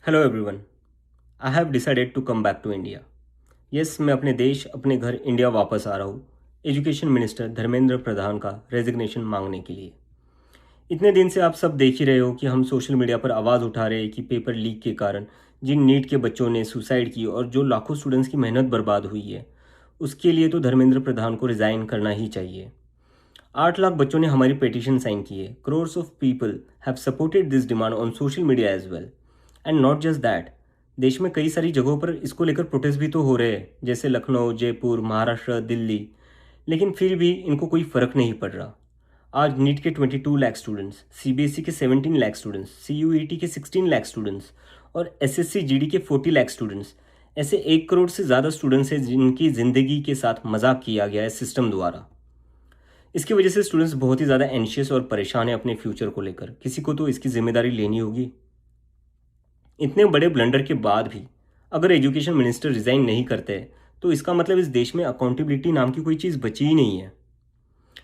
Hello everyone. I have decided to come back to India. Yes, मैं अपने देश अपने घर इंडिया वापस आ रहा हूँ एजुकेशन मिनिस्टर धर्मेंद्र प्रधान का रेजिग्नेशन मांगने के लिए। इतने दिन से आप सब देख ही रहे हो कि हम सोशल मीडिया पर आवाज़ उठा रहे हैं कि पेपर लीक के कारण जिन नीट के बच्चों ने सुसाइड की और जो लाखों स्टूडेंट्स की मेहनत बर्बाद हुई है, उसके लिए तो धर्मेंद्र प्रधान को रिज़ाइन करना ही चाहिए। 8 लाख बच्चों ने हमारी पिटीशन साइन की है। Crores of people have supported this demand on social media as well. And not just that, देश में कई सारी जगहों पर इसको लेकर प्रोटेस्ट भी तो हो रहे हैं, जैसे लखनऊ, जयपुर, महाराष्ट्र, दिल्ली। लेकिन फिर भी इनको कोई फ़र्क नहीं पड़ रहा। आज नीट के 22 लाख स्टूडेंट्स, सीबीएसई के 17 लाख स्टूडेंट्स, सीयूईटी के 16 लाख स्टूडेंट्स और एसएससी जीडी के 40 लाख स्टूडेंट्स, ऐसे 1 करोड़ से ज़्यादा स्टूडेंट्स हैं जिनकी ज़िंदगी के साथ मजाक किया गया है सिस्टम द्वारा। इसकी वजह से स्टूडेंट्स बहुत ही ज़्यादा एंशियस और परेशान है अपने फ्यूचर को लेकर। किसी को तो इसकी जिम्मेदारी लेनी होगी। इतने बड़े ब्लंडर के बाद भी अगर एजुकेशन मिनिस्टर रिज़ाइन नहीं करते तो इसका मतलब इस देश में अकाउंटेबिलिटी नाम की कोई चीज़ बची ही नहीं है।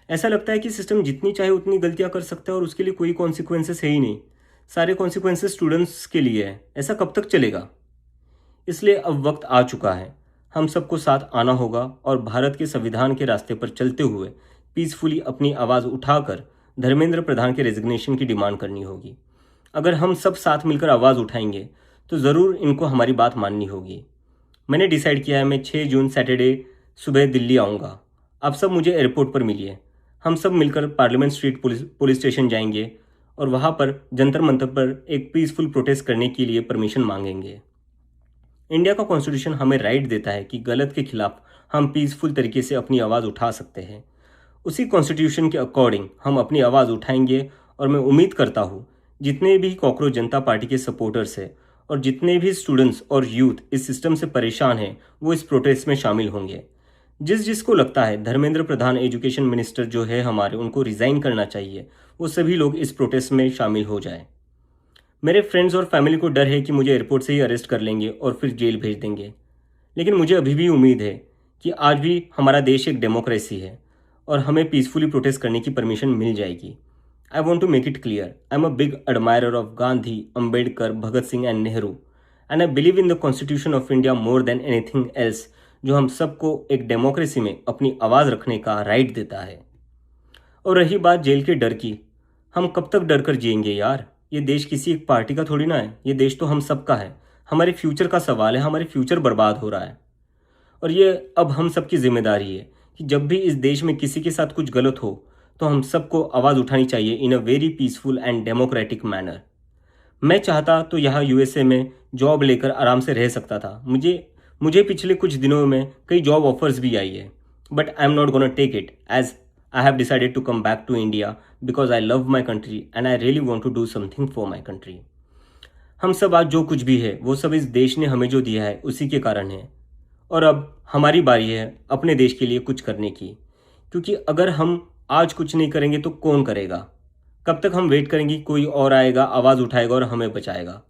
ऐसा लगता है कि सिस्टम जितनी चाहे उतनी गलतियां कर सकता है और उसके लिए कोई कॉन्सिक्वेंसेस है ही नहीं। सारे कॉन्सिक्वेंसेस स्टूडेंट्स के लिए है। ऐसा कब तक चलेगा? इसलिए अब वक्त आ चुका है, हम सबको साथ आना होगा और भारत के संविधान के रास्ते पर चलते हुए पीसफुली अपनी आवाज़ उठाकर धर्मेंद्र प्रधान के रेजिग्नेशन की डिमांड करनी होगी। अगर हम सब साथ मिलकर आवाज़ उठाएंगे तो ज़रूर इनको हमारी बात माननी होगी। मैंने डिसाइड किया है, मैं 6 जून सैटरडे सुबह दिल्ली आऊँगा। आप सब मुझे एयरपोर्ट पर मिलिए। हम सब मिलकर पार्लियामेंट स्ट्रीट पुलिस स्टेशन जाएंगे और वहाँ पर जंतर मंतर पर एक पीसफुल प्रोटेस्ट करने के लिए परमिशन मांगेंगे। इंडिया का कॉन्स्टिट्यूशन हमें राइट देता है कि गलत के खिलाफ हम पीसफुल तरीके से अपनी आवाज़ उठा सकते हैं। उसी कॉन्स्टिट्यूशन के अकॉर्डिंग हम अपनी आवाज़ उठाएंगे और मैं उम्मीद करता हूँ जितने भी कॉकरोच जनता पार्टी के सपोर्टर्स हैं और जितने भी स्टूडेंट्स और यूथ इस सिस्टम से परेशान हैं वो इस प्रोटेस्ट में शामिल होंगे। जिसको लगता है धर्मेंद्र प्रधान एजुकेशन मिनिस्टर जो है हमारे, उनको रिज़ाइन करना चाहिए, वो सभी लोग इस प्रोटेस्ट में शामिल हो जाए। मेरे फ्रेंड्स और फैमिली को डर है कि मुझे एयरपोर्ट से ही अरेस्ट कर लेंगे और फिर जेल भेज देंगे। लेकिन मुझे अभी भी उम्मीद है कि आज भी हमारा देश एक डेमोक्रेसी है और हमें पीसफुली प्रोटेस्ट करने की परमिशन मिल जाएगी। I want to make it clear, I'm a big admirer of Gandhi, Ambedkar, Bhagat Singh and Nehru, and I believe in the Constitution of India more than anything else, जो हम सबको एक democracy में अपनी आवाज़ रखने का राइट देता है। और रही बात जेल के डर की, हम कब तक डर कर जिएंगे यार? ये देश किसी एक पार्टी का थोड़ी ना है, ये देश तो हम सबका है। हमारे फ्यूचर का सवाल है, हमारे फ्यूचर बर्बाद हो रहा है और ये अब हम सबकी जिम्मेदारी है कि जब भी इस देश में किसी के साथ कुछ गलत हो तो हम सबको आवाज़ उठानी चाहिए in a very peaceful and democratic manner. मैं चाहता तो यहाँ यूएसए में जॉब लेकर आराम से रह सकता था। मुझे पिछले कुछ दिनों में कई जॉब ऑफर्स भी आई है, but I am not gonna take it as I have decided to come back to India because I love my country and I really want to do something for my country. हम सब आज जो कुछ भी है वो सब इस देश ने हमें जो दिया है उसी के कारण है और अब हमारी बारी है अपने देश के लिए कुछ करने की, क्योंकि अगर हम आज कुछ नहीं करेंगे तो कौन करेगा? कब तक हम वेट करेंगे कोई और आएगा, आवाज़ उठाएगा और हमें बचाएगा?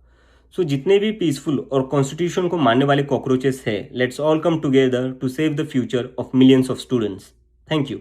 सो जितने भी पीसफुल और कॉन्स्टिट्यूशन को मानने वाले कॉकरोचेस है, let's all come together to save the future of millions of students. Thank you.